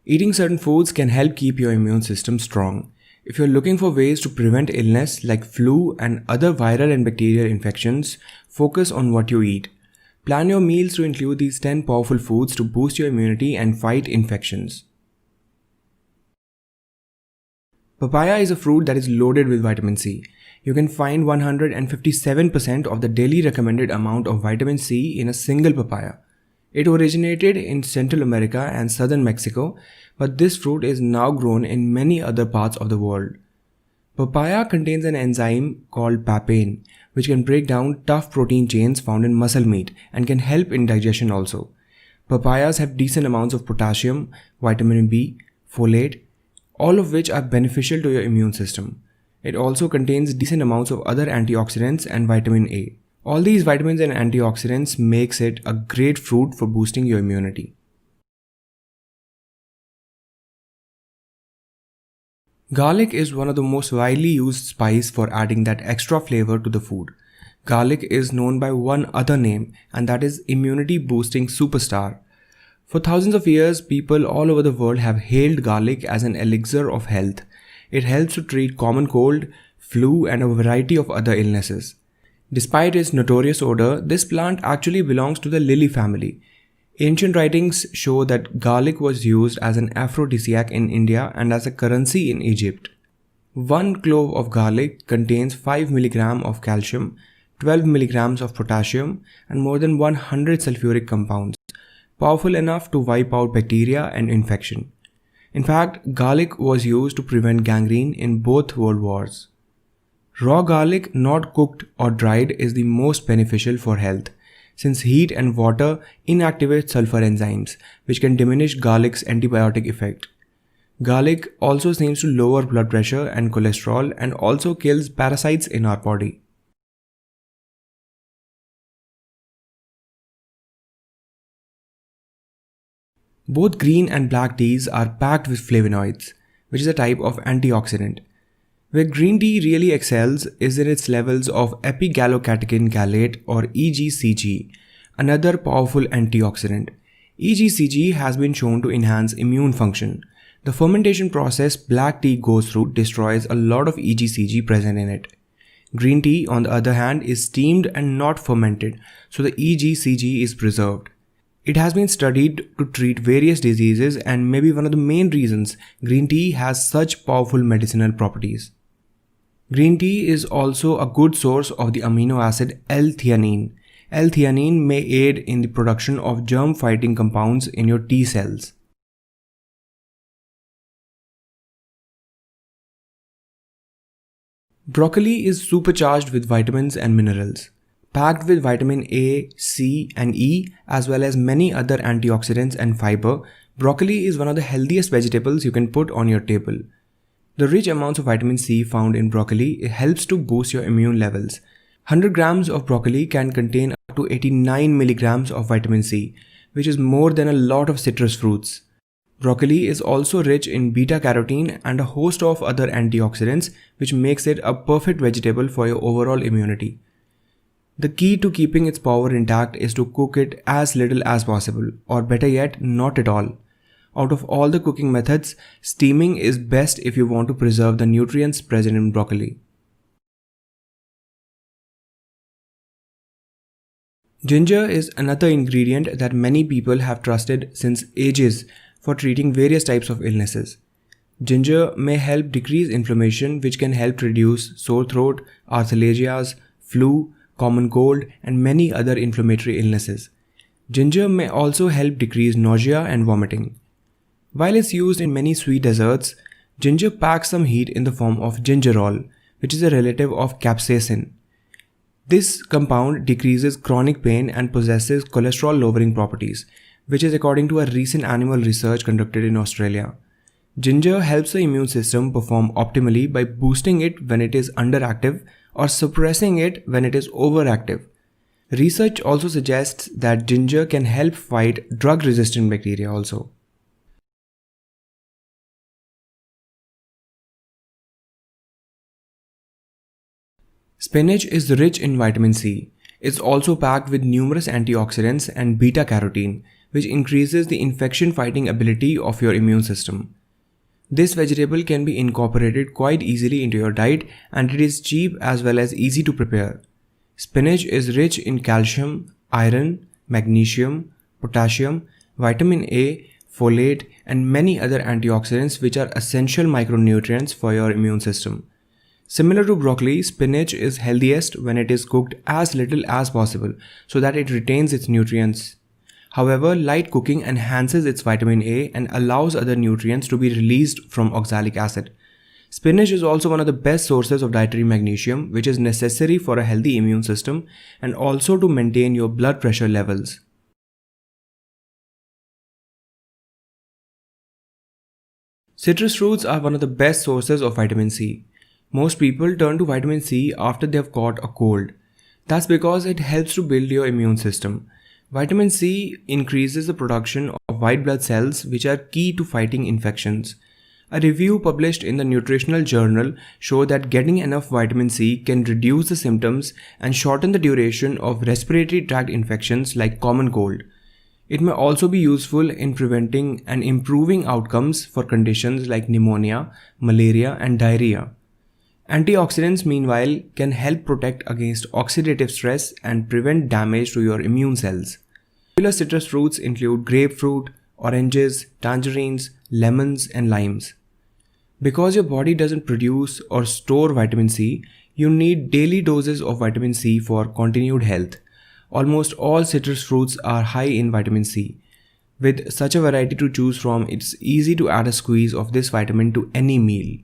Eating certain foods can help keep your immune system strong. If you're looking for ways to prevent illness like flu and other viral and bacterial infections, focus on what you eat. Plan your meals to include these 10 powerful foods to boost your immunity and fight infections. Papaya is a fruit that is loaded with vitamin C. You can find 157% of the daily recommended amount of vitamin C in a single papaya. It originated in Central America and southern Mexico, but this fruit is now grown in many other parts of the world. Papaya contains an enzyme called papain, which can break down tough protein chains found in muscle meat and can help in digestion also. Papayas have decent amounts of potassium, vitamin B, folate, all of which are beneficial to your immune system. It also contains decent amounts of other antioxidants and vitamin A. All these vitamins and antioxidants makes it a great fruit for boosting your immunity. Garlic is one of the most widely used spice for adding that extra flavor to the food. Garlic is known by one other name, and that is immunity boosting superstar. For thousands of years, people all over the world have hailed garlic as an elixir of health. It helps to treat common cold, flu, and a variety of other illnesses. Despite its notorious odor, this plant actually belongs to the lily family. Ancient writings show that garlic was used as an aphrodisiac in India and as a currency in Egypt. 1 clove of garlic contains 5 mg of calcium, 12 mg of potassium, and more than 100 sulfuric compounds, powerful enough to wipe out bacteria and infection. In fact, garlic was used to prevent gangrene in both world wars. Raw garlic, not cooked or dried, is the most beneficial for health, since heat and water inactivate sulfur enzymes, which can diminish garlic's antibiotic effect. Garlic also seems to lower blood pressure and cholesterol and also kills parasites in our body. Both green and black teas are packed with flavonoids, which is a type of antioxidant. Where green tea really excels is in its levels of epigallocatechin gallate or EGCG, another powerful antioxidant. EGCG has been shown to enhance immune function. The fermentation process black tea goes through destroys a lot of EGCG present in it. Green tea, on the other hand, is steamed and not fermented, so the EGCG is preserved. It has been studied to treat various diseases and may be one of the main reasons green tea has such powerful medicinal properties. Green tea is also a good source of the amino acid L-theanine. L-theanine may aid in the production of germ-fighting compounds in your T cells. Broccoli is supercharged with vitamins and minerals. Packed with vitamin A, C, and E, as well as many other antioxidants and fiber, broccoli is one of the healthiest vegetables you can put on your table. The rich amounts of vitamin C found in broccoli helps to boost your immune levels. 100 grams of broccoli can contain up to 89 milligrams of vitamin C, which is more than a lot of citrus fruits. Broccoli is also rich in beta-carotene and a host of other antioxidants, which makes it a perfect vegetable for your overall immunity. The key to keeping its power intact is to cook it as little as possible, or better yet, not at all. Out of all the cooking methods, steaming is best if you want to preserve the nutrients present in broccoli. Ginger is another ingredient that many people have trusted since ages for treating various types of illnesses. Ginger may help decrease inflammation, which can help reduce sore throat, arthralgias, flu, common cold, and many other inflammatory illnesses. Ginger may also help decrease nausea and vomiting. While it's used in many sweet desserts, ginger packs some heat in the form of gingerol, which is a relative of capsaicin. This compound decreases chronic pain and possesses cholesterol-lowering properties, which is according to a recent animal research conducted in Australia. Ginger helps the immune system perform optimally by boosting it when it is underactive or suppressing it when it is overactive. Research also suggests that ginger can help fight drug-resistant bacteria also. Spinach is rich in vitamin C. It's also packed with numerous antioxidants and beta-carotene, which increases the infection fighting ability of your immune system. This vegetable can be incorporated quite easily into your diet, and it is cheap as well as easy to prepare. Spinach is rich in calcium, iron, magnesium, potassium, vitamin A, folate, and many other antioxidants which are essential micronutrients for your immune system. Similar to broccoli, spinach is healthiest when it is cooked as little as possible so that it retains its nutrients. However, light cooking enhances its vitamin A and allows other nutrients to be released from oxalic acid. Spinach is also one of the best sources of dietary magnesium, which is necessary for a healthy immune system and also to maintain your blood pressure levels. Citrus fruits are one of the best sources of vitamin C. Most people turn to vitamin C after they have caught a cold. That's because it helps to build your immune system. Vitamin C increases the production of white blood cells, which are key to fighting infections. A review published in the Nutritional Journal showed that getting enough vitamin C can reduce the symptoms and shorten the duration of respiratory tract infections like common cold. It may also be useful in preventing and improving outcomes for conditions like pneumonia, malaria, and diarrhea. Antioxidants, meanwhile, can help protect against oxidative stress and prevent damage to your immune cells. Popular citrus fruits include grapefruit, oranges, tangerines, lemons, and limes. Because your body doesn't produce or store vitamin C, you need daily doses of vitamin C for continued health. Almost all citrus fruits are high in vitamin C. With such a variety to choose from, it's easy to add a squeeze of this vitamin to any meal.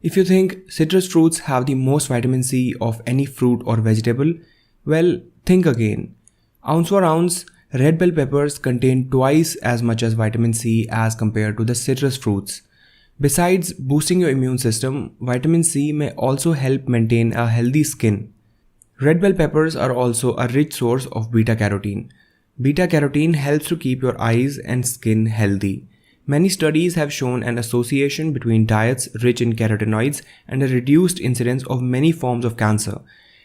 If you think citrus fruits have the most vitamin C of any fruit or vegetable, well, think again. Ounce for ounce, red bell peppers contain twice as much as vitamin C as compared to the citrus fruits. Besides boosting your immune system, vitamin C may also help maintain a healthy skin. Red bell peppers are also a rich source of beta-carotene. Beta-carotene helps to keep your eyes and skin healthy. Many studies have shown an association between diets rich in carotenoids and a reduced incidence of many forms of cancer,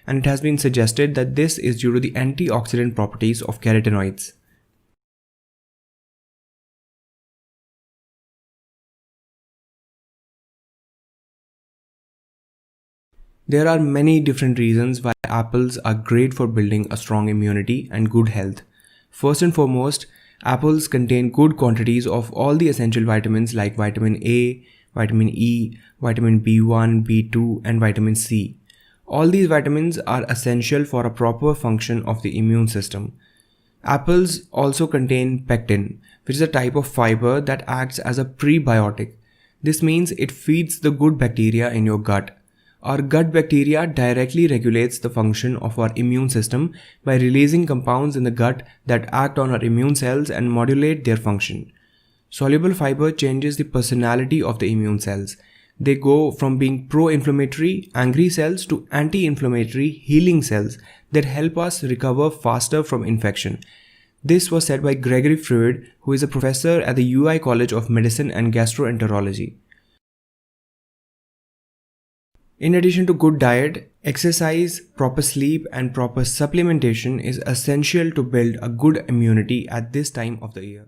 and it has been suggested that this is due to the antioxidant properties of carotenoids. There are many different reasons why apples are great for building a strong immunity and good health. First and foremost, apples contain good quantities of all the essential vitamins like vitamin A, vitamin E, vitamin B1, B2, and vitamin C. All these vitamins are essential for a proper function of the immune system. Apples also contain pectin, which is a type of fiber that acts as a prebiotic. This means it feeds the good bacteria in your gut. Our gut bacteria directly regulates the function of our immune system by releasing compounds in the gut that act on our immune cells and modulate their function. Soluble fiber changes the personality of the immune cells. They go from being pro-inflammatory, angry cells to anti-inflammatory, healing cells that help us recover faster from infection. This was said by Gregory Freud, who is a professor at the UI College of Medicine and Gastroenterology. In addition to good diet, exercise, proper sleep, and proper supplementation is essential to build a good immunity at this time of the year.